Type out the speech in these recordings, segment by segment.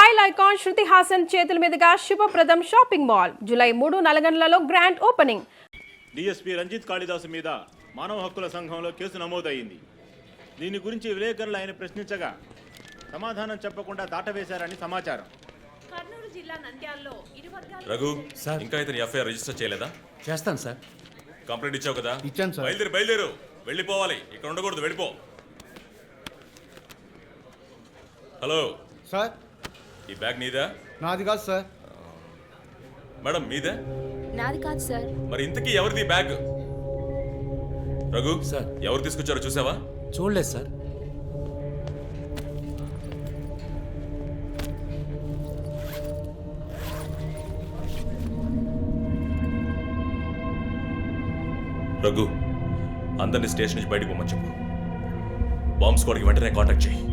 Style icon Shruti Haasan చేతుల మీదుగా శుభప్రదం షాపింగ్ మాల్ జూలై 3 నల్గొండలలో grand opening. DSP Ranjith Kalidasu మీద మానవ హక్కుల సంఘంలో కేసు నమోదయ్యింది. దీని గురించి విలేకరులు ఆయన ప్రశ్నించగా సమాధానం చెప్పకుండా దాటవేశారని సమాచారం. కర్నూలు జిల్లా నంద్యాలలో రఘు సార్, ఇంకా ఇతని ఎఫ్ఐఆర్ రిజిస్టర్ చేయలేదా? చేస్తాను సార్. కంప్లైంట్ ఇచ్చావు కదా? ఇచ్చాను సార్. బయలుదేరు, వెళ్ళిపోవాలి, ఇక్కడ ఉండకూడదు, వెళ్ళిపో. హలో సార్, ఈ బ్యాగ్ నీదా? నాది కాదు సార్. మేడం మీదే? నాది కాదు సార్. మరి ఇంతకీ ఎవరిది బ్యాగ్? రఘు సార్. ఎవరు తీసుకొచ్చారో చూసావా? చూడలేదు సార్. రఘు, అందరినీ స్టేషన్ నుంచి బయటకు పోమని చెప్పు. బాంబ్ స్క్వాడ్కి వెంటనే కాంటాక్ట్ చేయి.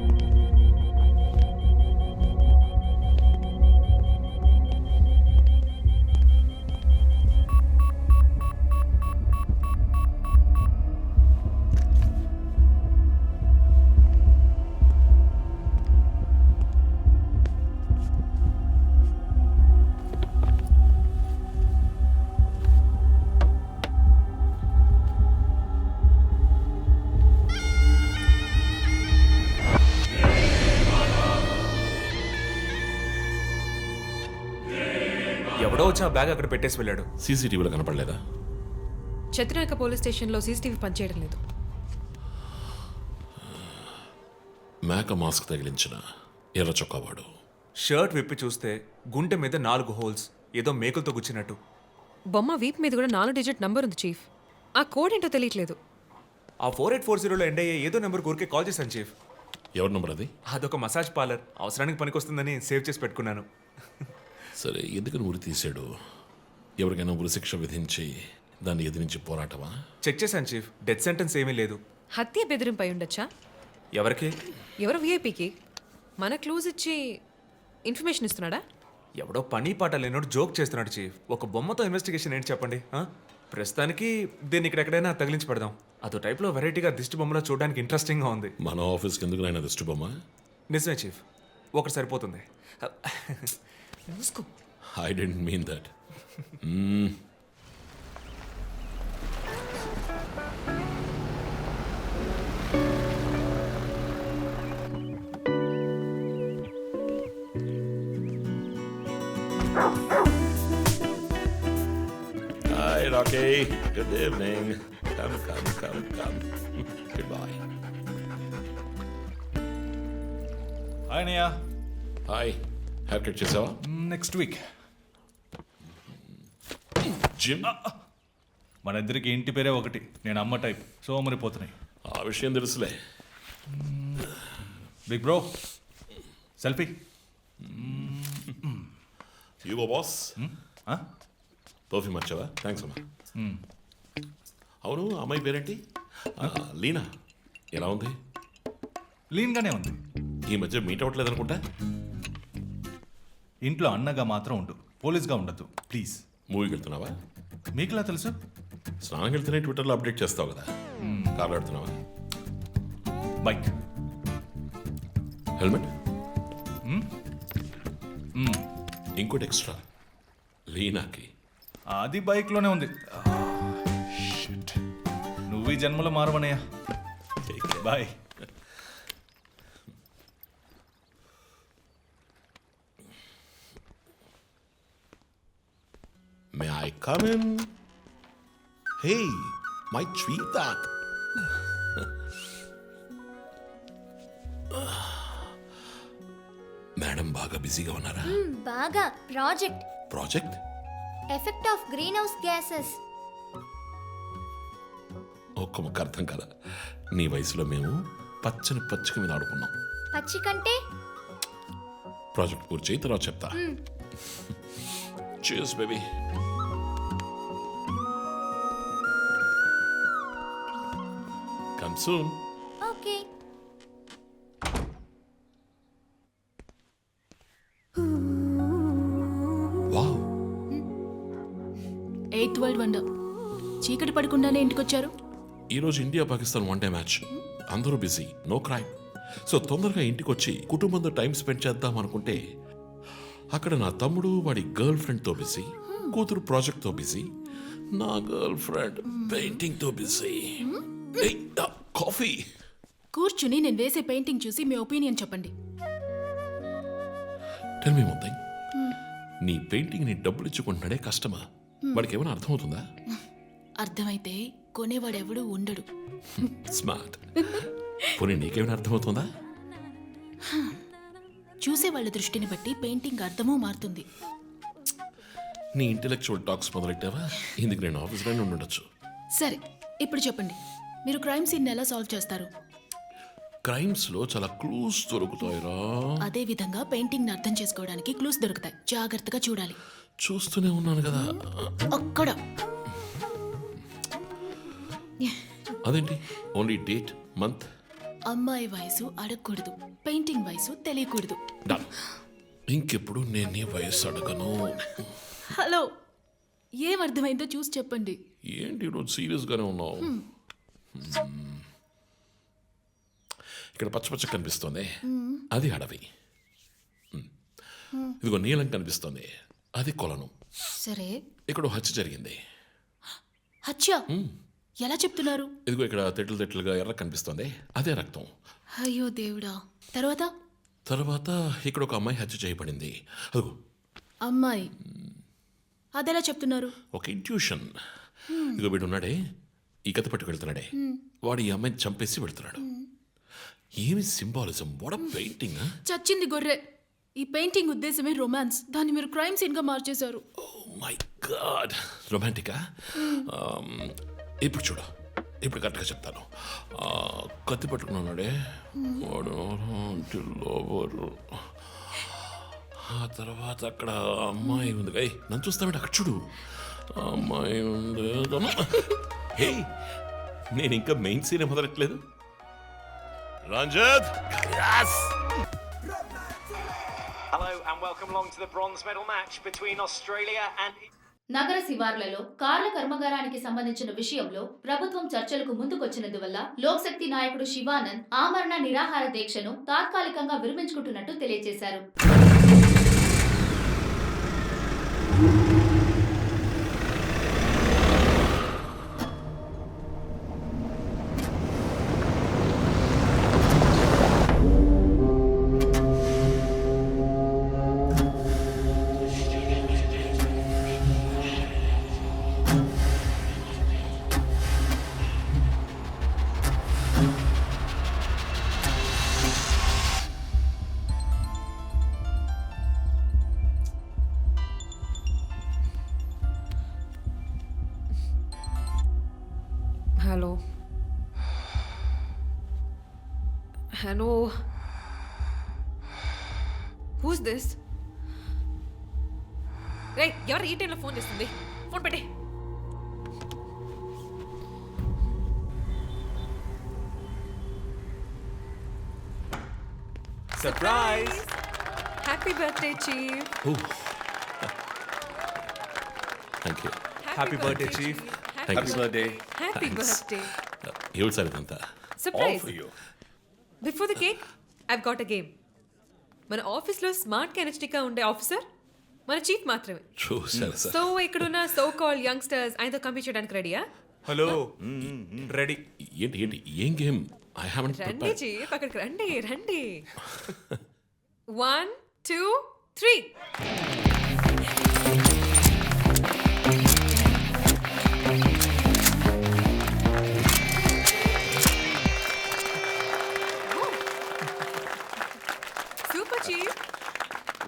ఎవడో వచ్చి ఆ బ్యాగ్ అక్కడ పెట్టేసి వెళ్ళాడు. సీసీటీవీలో కనపడలేదా? చత్రనాయక పోలీస్ స్టేషన్లో సీసీటీవీ పనిచేయడం లేదు. మేక మాస్క్ తగిలించిన ఎర్ర చొక్కావాడు. షర్ట్ విప్పి చూస్తే గుంటె మీద 4 హోల్స్, ఏదో మేకులతో గుచ్చినట్టు. బొమ్మ వీప్ మీద కూడా 4 డిజిట్ నంబర్ ఉంది చీఫ్. ఆ కోడ్ ఏంటో తెలియట్లేదు. ఆ 4840లో ఎండ్ అయ్యే ఏదో నెంబర్ ఊరికే కాల్ చేశాను చీఫ్. ఎవరి నంబర్ అది? అదొక మసాజ్ పార్లర్, అవసరానికి పనికొస్తుందని సేవ్ చేసి పెట్టుకున్నాను. సరే, ఎందుకని ఉరి తీశాడు? ఎవరికైనా ఉరి శిక్ష విధించి దాన్ని ఎదిరించి పోరాటమా? చెక్ చేశాను చీఫ్, డెత్ సెంటెన్స్ ఏమీ లేదు. హత్య బెదిరింపై ఉండొచ్చా? ఎవరికి? ఎవరో వీఐపీకి మన క్లూజ్ ఇచ్చి ఇన్ఫర్మేషన్ ఇస్తున్నాడా? ఎవడో పని పాట లేనోడు జోక్ చేస్తున్నాడు చీఫ్. ఒక బొమ్మతో ఇన్వెస్టిగేషన్ ఏంటి చెప్పండి. ప్రస్తుతానికి దీన్ని ఇక్కడెక్కడైనా తగిలించి పెడదాం. అదో టైప్లో వెరైటీగా దిష్టి బొమ్మలో చూడడానికి ఇంట్రెస్టింగ్గా ఉంది. మన ఆఫీస్కి ఎందుకు నాయన దిష్టి బొమ్మ? నిజమే చీఫ్, ఒకటి సరిపోతుంది. I didn't mean that. Hi, Rocky. Good evening. Come. Goodbye. Hi నయ్యా. Hi. Hair cut చేసావా? Next week. జిమ్? మన ఇద్దరికి ఇంటి పేరే ఒకటి. నేను అమ్మ టైప్, సో మరి పోతున్నాయి. ఆ విషయం తెలుసులే. Big bro, selfie. ఇగో బాస్, పర్ఫ్యూమ్ వచ్చావా? థ్యాంక్స్ అమ్మా. అవును, అమ్మాయి పేరేంటి? లీనా. ఎలా ఉంది? లీన్గానే ఉంది. ఈ మధ్య మీట్ అవ్వట్లేదు అనుకుంటా. ఇంట్లో అన్నగా మాత్రం ఉండు, పోలీస్గా ఉండద్దు ప్లీజ్. మూవీకి వెళ్తున్నావా? మీకులా తెలుసు? స్నానం వెళ్తేనే ట్విట్టర్లో అప్డేట్ చేస్తావు కదా. కార్లో వెళ్తున్నావా? బైక్. హెల్మెట్? ఇంకోటి ఎక్స్ట్రా లీనాకి. అది బైక్లోనే ఉంది. నువ్వు ఈ జన్మలో మారవనయ్యా. Bye. May I come in? Hey, my sweetheart. Madam బాగా బిజీగా ఉన్నారా? బాగా. Project? Effect of green house gases. ఒక్క ముక్క అర్థం కదా. నీ వయసులో మేము పచ్చక మీద ఆడుకున్నాం. పచ్చి కంటే ప్రాజెక్ట్ పూర్తి చేయి, తర్వాత చెప్తా. Cheers, baby. Come soon. Okay. Wow. 8th world wonder. చీకటి పడకుండానే ఇంటికొచ్చారు. ఈరోజు ఇండియా పాకిస్తాన్ 1-డే మ్యాచ్. అందరూ బిజీ, నో క్రైమ్. సో తొందరగా ఇంటికి వచ్చి కుటుంబంతో టైం స్పెండ్ చేద్దాం అనుకుంటే అక్కడ నా తమ్ముడు వాడి గర్ల్ ఫ్రెండ్తో బిజీ, కూతురు ప్రాజెక్ట్తో బిజీ, నా గర్ల్ ఫ్రెండ్ పెయింటింగ్తో బిజీ. కాఫీ. కూర్చుని నేను వేసే పెయింటింగ్ చూసి మీ ఒపీనియన్ చెప్పండి. టెల్ మీ వన్ థింగ్, నీ పెయింటింగ్ ని డబ్బులు ఇచ్చుకుంటున్నాడే కష్టమా? వాడికి ఏమైనా అర్థమవుతుందా? అర్థమైతే కొనేవాడెవడూ ఉండడు. స్మార్ట్. పోనీ నీకేమైనా అర్థమవుతుందా? చూసే వాళ్ళ దృష్టిని బట్టి పెయింటింగ్ అర్థమూ మారుతుంది. నీ ఇంటెలెక్చువల్ టాక్స్ మొదలెట్టావా? ఇందుకు నేను ఆఫీస్లోనే ఉండొచ్చు. సరే, ఇప్పుడు చెప్పండి, మీరు క్రైమ్ సీన్ ఎలా సాల్వ్ చేస్తారు? క్రైమ్స్ లో చాలా క్లూస్ దొరుకుతాయిరా. అదే విధంగా పెయింటింగ్ ని అర్థం చేసుకోవడానికి క్లూస్ దొరుకుతాయి. జాగ్రత్తగా చూడాలి. చూస్తూనే ఉన్నాను కదా. అక్కడ అదేంటి ఓన్లీ డేట్ మంత్? అమ్మాయి వయసు అడగకూడదు, పెయింటింగ్ వయసు తెలియకూడదు. డన్. ఇంకెప్పుడు నేను నీ వయస్సు అడగను. హలో, ఏం అర్థమైందో చూసి చెప్పండి. ఏంటి ఈరోజు సీరియస్ గానే ఉన్నావు? ఇక్కడ పచ్చ పచ్చ కనిపిస్తోంది, అది అడవి. ఇదిగో నీలం కనిపిస్తోంది, అది కొలను. సరే, ఇక్కడ హత్య జరిగింది. హత్య ఎలా చెప్తున్నారు? ఇదిగో ఇక్కడ తెట్లు తెట్లుగా ఎర్ర కనిపిస్తోంది, అదే రక్తం. అయ్యో దేవుడా. తర్వాత ఇక్కడ ఒక అమ్మాయి హత్య చేయబడింది. అదిగో అమ్మాయి, అదెలా చెప్తున్నారు? ఒక ఇంట్యూషన్. ఇదిగో వీడు ఉన్నాడే, ఈ కథ పట్టుకు వెళ్తున్నాడే, వాడు ఈ అమ్మాయిని చంపేసి వెళ్తున్నాడు. ఏమి సింబాలిజం, వాట్ పెయింటింగ్. చచ్చింది గొర్రె. ఈ పెయింటింగ్ ఉద్దేశమే రొమాన్స్, దాన్ని మీరు క్రైమ్ సీన్ గా మార్చేశారు. ఓ మై గాడ్, రొమాంటికా? ఇప్పుడు చూడు, ఇప్పుడు కరెక్ట్గా చెప్తాను. కత్తి పట్టుకున్నాడే వాడు లోబరు. ఆ తర్వాత అక్కడ అమ్మాయి ఉంది. నన్ను చూస్తామంటే అక్కడ చూడు, అమ్మాయి ఉంది. హే, నేను ఇంకా మెయిన్ సీన్ మొదలట్లేదు. Ranjit, Hello and welcome along to the bronze medal match between Australia and నగర శివార్లలో కార్ల కర్మాగారానికి సంబంధించిన విషయంలో ప్రభుత్వం చర్చలకు ముందుకొచ్చినందువల్ల లోక్శక్తి నాయకుడు శివానంద్ ఆమరణ నిరాహార దీక్షను తాత్కాలికంగా విరమించుకుంటున్నట్టు తెలియజేశారు. Hello, who's this? రే, ఎవరు ఈ టైంలో ఫోన్ చేస్తుంది? ఫోన్ పెట్టే. Surprise. Happy birthday chief. Thank you. Happy birthday chief. Thank you. Happy birthday. ఏమిటి సార్ ఇదంతా? Surprise. Before the cake I've got a game. మన ఆఫీస్లో స్మార్ట్ ఎనర్జెటిక్గా ఉండే ఆఫీసర్ మన చీఫ్ మాత్రమే. చూసారు సార్. సో ఇక్కడున్న సో కాల్ యంగ్స్టర్స్ ఆయనతో కంపీట్ చేయడానికి రెడీయా? Hello, ready. ఏంటి ఏంటి ఏం గేమ్? ఐ హావెంట్ రండి ప్రిపేర్డ్. చీఫ్, అక్కడికి రండి రండి. 1 2 3. Super chief.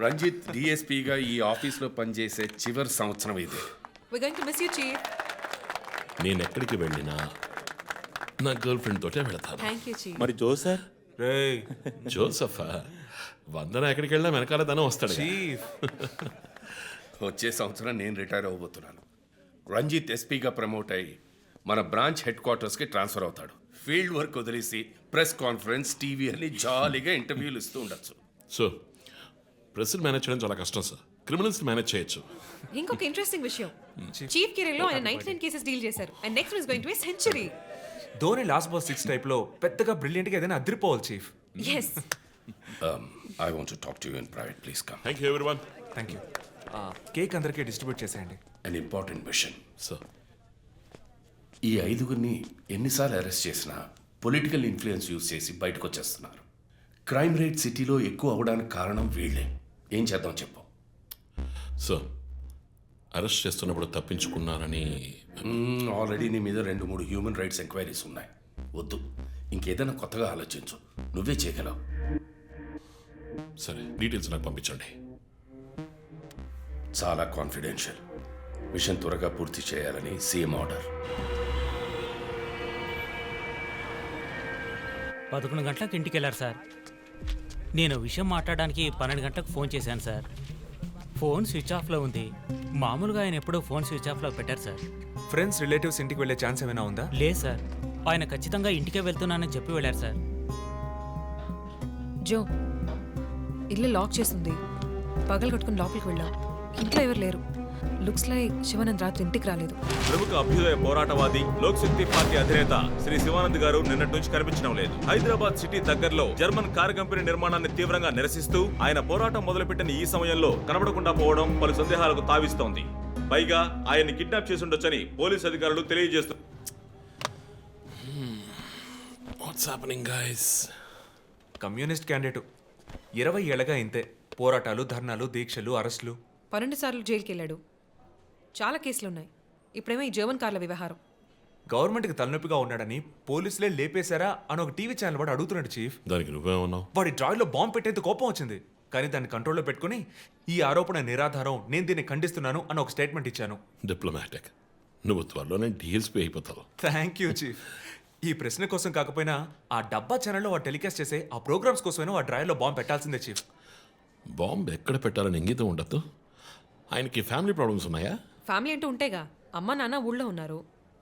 రంజిత్ డిఎస్పీగా ఈ ఆఫీస్లో పనిచేసే చివరి సంవత్సరం ఇది. We're going to miss you, chief. నేను ఎక్కడికి వెళ్ళినా నా గర్ల్ ఫ్రెండ్ తోటే వెళతాను. Thank you, chief. మరి జోసర్? రేయ్ జోసఫా, వందన ఎక్కడికి వెళ్ళినా వెనకాల ధనం వస్తాడు. చీఫ్. వచ్చే సంవత్సరం నేను రిటైర్ అవ్వబోతున్నాను. రంజిత్ ఎస్పీగా ప్రమోట్ అయ్యి మన బ్రాంచ్ హెడ్ క్వార్టర్స్కి ట్రాన్స్ఫర్ అవుతాడు. ఫీల్డ్ వర్క్ వదిలేసి ప్రెస్ కాన్ఫరెన్స్, టీవీ అని జాలీగా ఇంటర్వ్యూలు ఇస్తూ ఉండొచ్చు. సో ప్రెస్ని మేనేజ్ చేయడం చాలా కష్టం సార్. క్రిమినల్స్ మేనేజ్ చేయొచ్చు. ఇంకొక ఇంట్రెస్టింగ్ విషయం, చీఫ్ కెరీర్లో ఆయన 99 కేసెస్ డీల్ చేశారు. And next is going to be century. Dhoni last boss 6 టైప్లో పెద్దగా బ్రిలియంట్గా ఏదైనా అదిరిపోవాలి chief. Yes. I want to talk to you in private. Please come. Thank you everyone. Thank you. Cake అందరికీ distribute చేసేయండి. An important machine. Sir ఈ 5గురిని ఎన్నిసార్లు arrest చేసినా political influence use చేసి బయటకు వచ్చేస్తున్నారు. క్రైమ్ రేట్ సిటీలో ఎక్కువ అవడానికి కారణం వీళ్ళే. ఏం చేద్దాం చెప్పు. సార్ అరెస్ట్ చేస్తున్నప్పుడు తప్పించుకున్నారని ఆల్రెడీ నీ మీద 2-3 హ్యూమన్ రైట్స్ ఎంక్వైరీస్ ఉన్నాయి. వద్దు, ఇంకేదైనా కొత్తగా ఆలోచించు. నువ్వే చేయగలవు. సరే డీటెయిల్స్ నాకు పంపించండి. చాలా కాన్ఫిడెన్షియల్. మిషన్ త్వరగా పూర్తి చేయాలని సీఎం ఆర్డర్. 11 గంటలకు ఇంటికి వెళ్ళారు సార్. నేను విషయం మాట్లాడడానికి 12 గంటలకు ఫోన్ చేశాను సార్. ఫోన్ స్విచ్ ఆఫ్లో ఉంది. మామూలుగా ఆయన ఎప్పుడూ ఫోన్ స్విచ్ ఆఫ్లో పెట్టారు సార్. ఫ్రెండ్స్ రిలేటివ్స్ ఇంటికి వెళ్ళే ఛాన్స్ ఏమైనా ఉందా? లేదు సార్, ఆయన ఖచ్చితంగా ఇంటికే వెళ్తున్నానని చెప్పి వెళ్ళారు సార్. జో, ఇల్లు లాక్ చేస్తుంది. పగలు కట్టుకుని లోపలికి వెళ్ళాం. ఇంట్లో ఎవరు లేరు. లుక్స్ లైక్ శివానంద్ రాత్రి ఇంటికి రాలేదు. ప్రముఖ అభ్యుదయ పోరాటవాది లోక్శక్తి పార్టీ అధినేత శ్రీ శివానంద్ గారు నిన్నటి నుంచి కనిపించడం లేదు. హైదరాబాద్ సిటీ దగ్గరలో జర్మన్ కారు కంపెనీ నిర్మాణాన్ని తీవ్రంగా నిరసిస్తూ ఆయన పోరాటం మొదలుపెట్టిన ఈ సమయంలో కనబడకుండా పోవడం పలు సందేహాలకు తావిస్తోంది. పైగా ఆయన్ని కిడ్నాప్ చేసి ఉండొచ్చని పోలీసు అధికారులు తెలియజేస్తున్నారు. What's happening guys? Communist candidate 20 ఏళ్ళగా ఇంతే. పోరాటాలు, ధర్నాలు, దీక్షలు, అరెస్టులు. 12 సార్లు జైలుకి వెళ్ళాడు. చాలా కేసులు ఉన్నాయి. ఇప్పుడేమో ఈ జర్మన్ కార్ల వ్యవహారం. గవర్నమెంట్కి తలనొప్పిగా ఉన్నాడని పోలీసులే లేపేశారా అని ఒక టీవీ ఛానల్ వాడు అడుగుతున్నాడు చీఫ్. దానికి నువ్వేమన్నావు? వాడి డ్రాయిలో బాంబు పెట్టేందుకు కోపం వచ్చింది, కానీ దాన్ని కంట్రోల్లో పెట్టుకుని ఈ ఆరోపణ నిరాధారం, నేను దీన్ని ఖండిస్తున్నాను అని ఒక స్టేట్మెంట్ ఇచ్చాను. డిప్లొమాటిక్. నువ్వు త్వరలోనే డిఎల్స్పీ అయిపోతావు. Thank you chief. ఈ ప్రశ్న కోసం కాకపోయినా ఆ డబ్బా ఛానల్లో వాడు టెలికాస్ట్ చేసే ఆ ప్రోగ్రామ్స్ కోసమైనా వాడి డ్రాయిలో బాంబు పెట్టాల్సిందే చీఫ్. బాంబు ఎక్కడ పెట్టాలని ఇంగితం ఉండద్దు. ఆయనకి ఫ్యామిలీ ప్రాబ్లమ్స్ ఉన్నాయా? ఫ్యామిలీ అంటూ ఉంటేగా. అమ్మ నాన్న ఊళ్ళో ఉన్నారు.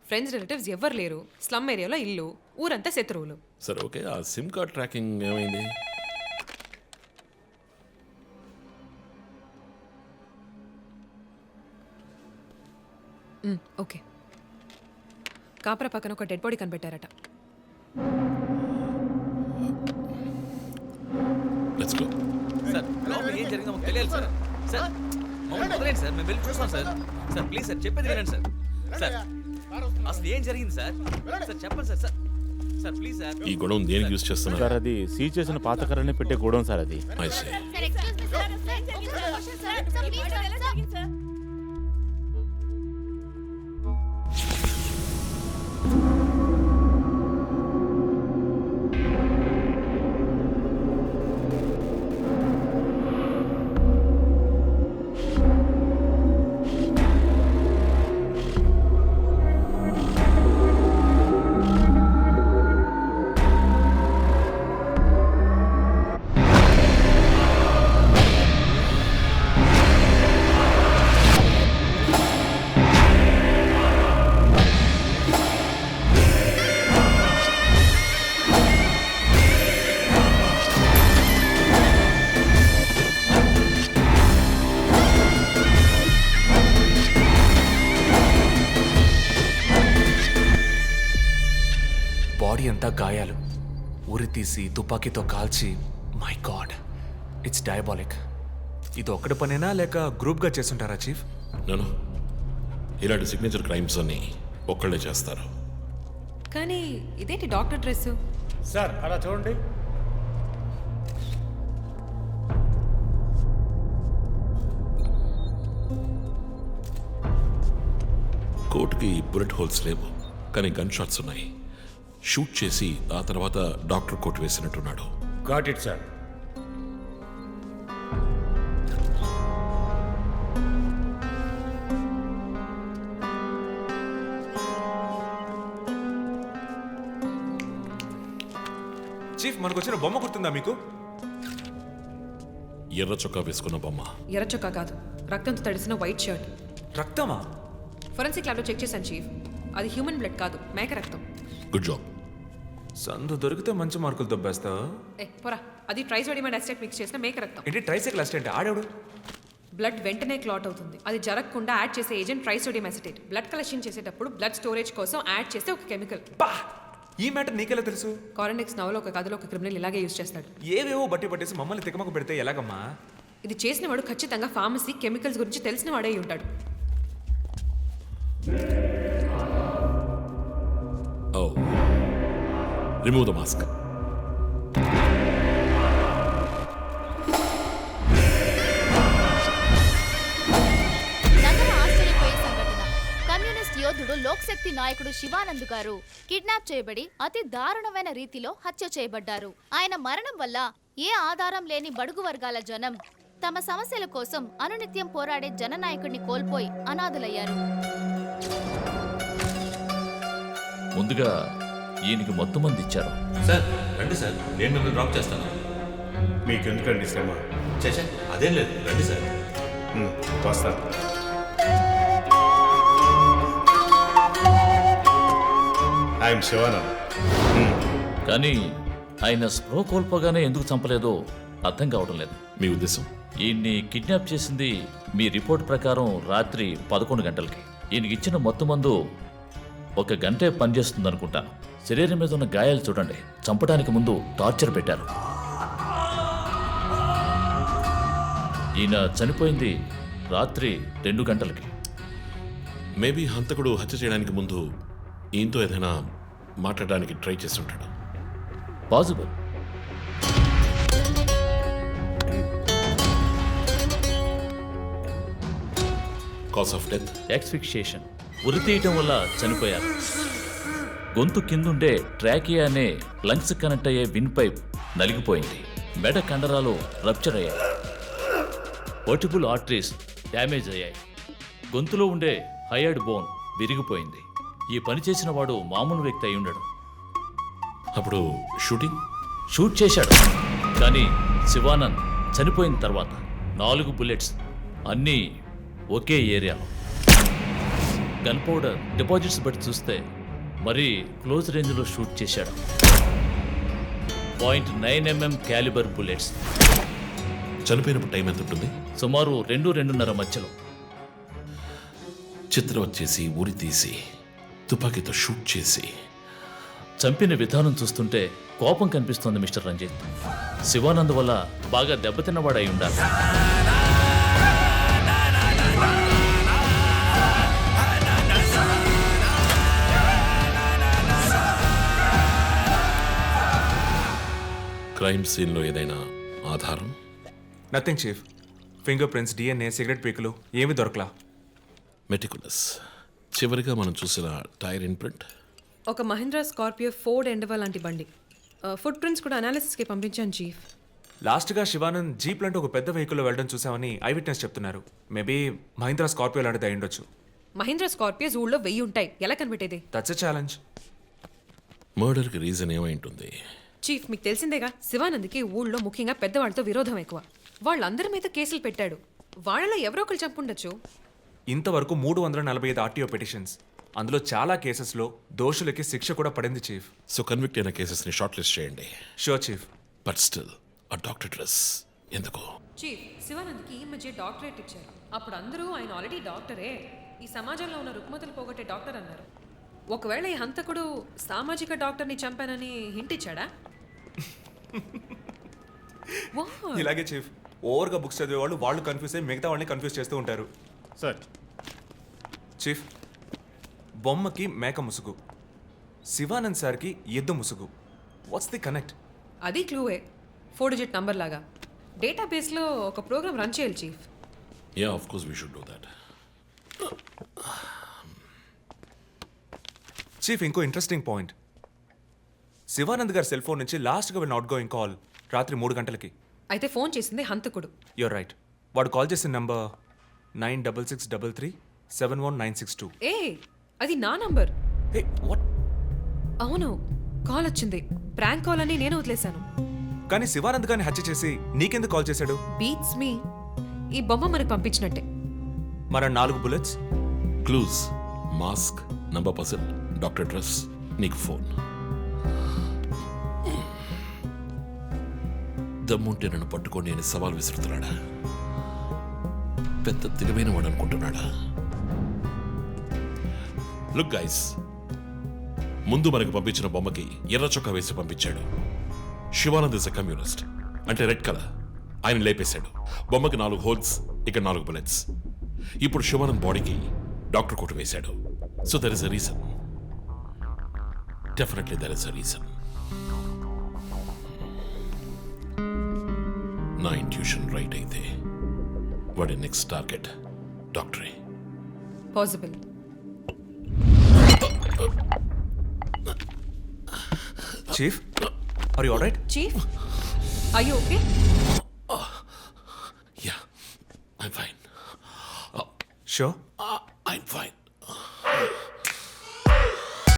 ఫ్రెండ్స్ రిలేటివ్స్ ఎవ్వరు లేరు. స్లమ్ ఏరియాలో ఇల్లు. ఊరంతా శత్రువులు. సరే ఓకే, ఆ సిమ్ కార్డ్ ట్రాకింగ్ ఏమైంది? ఓకే. కాపరా పక్కన ఒక డెడ్ బాడీ కనిపెట్టారట. Let's go. సార్ లోపల ఏం జరిగిందో మాకు తెలియాలి సార్. సార్ మమ్మల్ని వదిలేండి సార్, మేము వెళ్ళి చూస్తాం సార్. సార్ ప్లీజ్ సార్, చెప్పేది వినండి సార్. సార్ అసలు ఏం జరిగింది సార్? సార్ చెప్పండి sir. Sir sir please sir. ఈ గొడవ దేనికి యూజ్ చేస్తున్నారు? సార్ అది సీజ్ చేసిన పాత కర్రని పెట్టే గోడౌన్ సార్ అది. I see. బాడీ అంతా గాయాలు, ఉరి తీసి తుపాకీతో కాల్చి. My God, it's diabolic. ఇది ఒక్కడి పనేనా లేక గ్రూప్గా చేస్తుంటారా చీఫ్? నేను ఇలాంటి సిగ్నేచర్ క్రైమ్స్ అన్ని ఒక్కళ్ళే చేస్తారు. కానీ ఇదేంటి డాక్టర్ డ్రెస్? సార్ అలా చూడండి. కోట్కి బుల్లెట్ హోల్స్ లేవు, కానీ గన్ షాట్స్ ఉన్నాయి. షూట్ చేసి ఆ తర్వాత డాక్టర్ కోట్ వేసినట్టున్నాడు. Got it sir. చీఫ్ మనకు వచ్చిన బొమ్మ గుర్తుందా మీకు? ఎర్ర చొక్కా వేసుకున్న బొమ్మ. ఎర్ర చొక్కా కాదు, రక్తంతో తడిసిన వైట్ షర్ట్. రక్తమా? ఫొరెన్సిక్ ల్యాబ్లో చెక్ చేశాను చీఫ్. అది హ్యూమన్ బ్లడ్ కాదు, మేక రక్తం. Good job. సందు దొరికితే మంచి మార్కులు దొబ్బేస్తా. పోరా, అది ట్రైసోడియం అండ్ అసిటేట్ మిక్స్ చేసిన మేక రక్తం. ఏంటి ట్రైసైకిల్ అసిస్టెంట్ ఆడాడు? బ్లడ్ వెంటనే క్లాట్ అవుతుంది. అది జరగకుండా యాడ్ చేసే agent trisodium acetate. Blood collection చేసేటప్పుడు బ్లడ్ స్టోరేజ్ కోసం యాడ్ చేసే ఒక కెమికల్. ఈ మ్యాటర్ నీకెలా తెలుసు? కారెనిక్స్ నవలో ఒక కథలో ఒక క్రిమినల్ ఇలాగే యూజ్ చేస్తాడు. ఏవేవో బట్టి పట్టేసి మమ్మల్ని తికమక పెడితే ఎలాగమ్మా? ఇది చేసిన వాడు ఖచ్చితంగా ఫార్మసీ కెమికల్స్ గురించి తెలిసిన వాడే అయి ఉంటాడు. ఓ రిమూవ్ ద మాస్క్. నగర ఆశ్చర్యపోయే సంఘటన. కమ్యూనిస్ట్ యోధుడు లోక్శక్తి నాయకుడు శివానంద్ గారు కిడ్నాప్ చేయబడి అతి దారుణమైన రీతిలో హత్య చేయబడ్డారు. ఆయన మరణం వల్ల ఏ ఆధారం లేని బడుగు వర్గాల జనం తమ సమస్యల కోసం అనునిత్యం పోరాడే జననాయకుడిని కోల్పోయి అనాథులయ్యారు. ముందుగా ఈయనకి మొత్తం మంది ఇచ్చారు. సార్ రండి సార్, నేను మిమ్మల్ని డ్రాప్ చేస్తాను. మీకెందుకండి శ్రమ? చేసా అదేం లేదు, రండి సార్. వస్తాను. ఐఎమ్ శివానంద్. కానీ ఆయన స్ప్రో కోల్పోగానే ఎందుకు చంపలేదో అర్థం కావడం లేదు. మీ ఉద్దేశం? ఈయన్ని కిడ్నాప్ చేసింది మీ రిపోర్ట్ ప్రకారం రాత్రి 11 గంటలకి. ఈయనకి ఇచ్చిన మొత్తం మందు 1 గంటే పనిచేస్తుంది అనుకుంటాను. శరీరం మీద ఉన్న గాయాలు చూడండి, చంపడానికి ముందు టార్చర్ పెట్టారు. ఈయన చనిపోయింది రాత్రి 2 గంటలకి. మేబీ హంతకుడు హత్య చేయడానికి ముందు ఈయనతో ఏదైనా మాట్లాడడానికి ట్రై చేసి ఉంటాడు. Possible. Cause of death? Asphyxiation, ఉరి తీయటం వల్ల చనిపోయారు. గొంతు కిందుండే ట్రాకియా అనే లంగ్స్ కనెక్ట్ అయ్యే విన్ పైప్ నలిగిపోయింది. మెడ కండరాలు రప్చర్ అయ్యాయి. వర్టిబుల్ ఆర్టరీస్ డ్యామేజ్ అయ్యాయి. గొంతులో ఉండే హయర్డ్ బోన్ విరిగిపోయింది. ఈ పని చేసిన వాడు మామూలు వ్యక్తి అయి ఉండడు. అప్పుడు షూట్ చేశాడు. కానీ శివానంద్ చనిపోయిన తర్వాత 4 బుల్లెట్స్, అన్నీ ఒకే ఏరియాలో. గన్ పౌడర్ డిపాజిట్స్ బట్టి చూస్తే మరీ క్లోజ్ రేంజ్లో షూట్ చేశాడు. 0.9 mm క్యాలిబర్ బుల్లెట్స్. చనిపోయినప్పుడు టైం ఎంత ఉంటుంది? సుమారు 2-2:30 మధ్యలో. చిత్రం వచ్చేసి ఉరి తీసి తుపాకీతో షూట్ చేసి చంపిన విధానం చూస్తుంటే కోపం కనిపిస్తోంది మిస్టర్ రంజిత్. శివానంద్ వల్ల బాగా దెబ్బతిన్నవాడై ఉండాలి. క్రైమ్ సీన్లో ఏదైనా ఆధారం? Nothing chief. Finger prints, DNA, cigarette పీకులు ఏమీ దొరకలా. మెటికులస్. చివరిగా మనం చూసిన టైర్ ఇన్ప్రింట్? ఒక మహీంద్రా స్కార్పియో ఫోర్డ్ ఎండవా లాంటి బండి. ఫుట్ ప్రింట్స్ కూడా అనాలిసిస్కి పంపించాను చీఫ్. లాస్ట్గా శివానంద్ జీప్ లాంటి ఒక పెద్ద వెహికల్లో వెళ్ళడం చూసామని ఐ విట్నెస్ చెప్తున్నారు. మేబీ మహీంద్రా స్కార్పియో లాంటిది అయి ఉండొచ్చు. మహీంద్రా స్కార్పియోస్ ఊళ్ళో 1000 ఉంటాయి. ఎలా కనిపెట్టేది? That's a challenge. మర్డర్కి రీజన్ ఏమై ఉంటుంది? చీఫ్, మీకు తెలిసిందేగా, శివానంద్కి ఊళ్ళో ముఖ్యంగా పెద్దవాళ్ళతో విరోధం ఎక్కువ. వాళ్ళందరి మీద కేసులు పెట్టాడు. వాళ్ళలో ఎవరో ఒకరు చంపుండొచ్చు. ఇంతవరకు 345 ఆర్టీఓ పిటిషన్స్. అందులో చాలా కేసెస్లో దోషులకి శిక్ష కూడా పడింది చీఫ్. సో కన్విక్ట్ అయిన కేసెస్ని షార్ట్ లిస్ట్ చేయండి. Sure chief. బట్ స్టిల్ ఆ డాక్టర్ డ్రెస్ ఎందుకు? చీఫ్, శివానంద్కి ఈ మధ్య డాక్టరేట్ ఇచ్చారు. అప్పుడు అందరూ ఆయన ఆల్రెడీ డాక్టరే, ఈ సమాజంలో ఉన్న రుగ్మతలు పోగొట్టే డాక్టర్ అన్నారు. ఒకవేళ ఈ హంతకుడు సామాజిక డాక్టర్ని చంపానని హింట్ ఇచ్చాడా? ఇలాగే చీఫ్, ఓవర్గా బుక్స్ చదివే వాళ్ళు కన్ఫ్యూజ్ అయ్యి మిగతా వాళ్ళని కన్ఫ్యూజ్ చేస్తూ ఉంటారు. సార్. చీఫ్, బొమ్మకి మేక ముసుగు, శివానంద్ సార్కి ఎద్దు ముసుగు. What's the connect? అది క్లూవే. 4 digit నంబర్ లాగా. డేటాబేస్లో ఒక ప్రోగ్రామ్ రన్ చేయాలి chief. Yeah, of course we should do that. Chief, ఇంకో ఇంట్రెస్టింగ్ పాయింట్. శివానంద్ గారి సెల్ ఫోన్ నుంచి లాస్ట్గా వెళ్ళిన అవుట్ గోయింగ్ కాల్ రాత్రి 3 గంటలకి. అయితే ఫోన్ చేసింది హంతకుడు. You're right. వాడు కాల్ చేసిన నంబర్ 9663371962. ఏ, అది నా నంబర్. Hey, what? అవును, కాల్ వచ్చింది. ప్రాంక్ కాల్ అని నేను వదిలేశాను. కానీ శివానంద్ గారిని హత్య చేసి నీకెందుకు కాల్ చేశాడు? బీట్స్ మీ. ఈ బొమ్మ మనకు పంపించినట్టే. మన 4 bullets, clues, mask, number person, doctor dress, నీకు ఫోన్. దమ్ముంటే నన్ను పట్టుకొని నేను సవాల్ విసురుతున్నాడా? పెద్ద తెలివైన వాడు అనుకుంటున్నాడా? లుక్ గైస్, ముందు మనకు పంపించిన బొమ్మకి ఎర్ర చొక్కా వేసి పంపించాడు. శివానంద్ ఇస్ ఎ కమ్యూనిస్ట్, అంటే రెడ్ కలర్. ఆయన లేపేశాడు. బొమ్మకి 4 హోల్స్, ఇక్కడ 4 బుల్లెట్స్. ఇప్పుడు శివానంద్ బాడీకి డాక్టర్ కోట్ వేశాడు. So there is a reason. Definitely there is a reason. నా ఇంట్యూషన్ రైట్ అయితే వాడి నెక్స్ట్ టార్గెట్ డాక్టరే. Possible. Chief, are you alright? Chief, are you okay? Yeah, I'm fine. Sure? I'm fine.